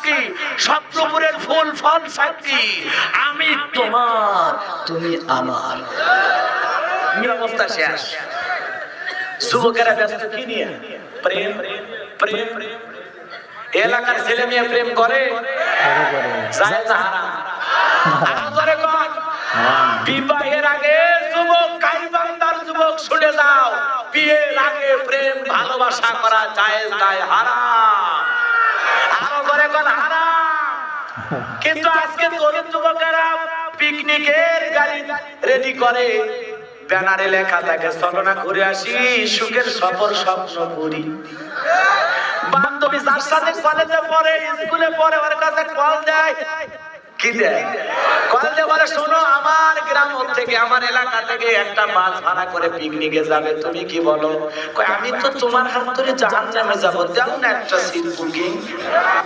সাক্ষী, সপ্তপুরের ফুল ফল সাক্ষী, আমি তোমার তুমি আমার। অবস্থা শেষ। যুবকেরা ব্যস্ত কি নিয়ে? প্রেম প্রেম। এলাকার ছেলে মেয়ে প্রেম করে, জায়েজ না হারাম? আরে কোন বিবাহের আগে যুবক, গাইবান্দার যুবক শুনে যাও, বিয়ের আগে প্রেম ভালোবাসা করা জায়েজ নাই, হারাম। আরো করে কোন হারাম। কিন্তু আজকে তরুণ যুবকেরা পিকনিকের গাড়ি রেডি করে, ব্যানারে লেখা থাকে চলো না ঘুরে আসি, সুখের সফর স্বপ্ন করি। বান্ধবী যার সাথে কলেজে পড়ে, স্কুলে পড়ে, ওর কাছে কল দেয়, কি দেয়? কল দিয়ে বলে শোনো, আমার গ্রাম থেকে, আমার এলাকা থেকে একটা বাস ভাড়া করে পিকনিকে যাবে, তুমি কি বলো? কই আমি তো তোমার হাত ধরে জাহান্নামে যাবো, দাও না একটা সিট বুকিং।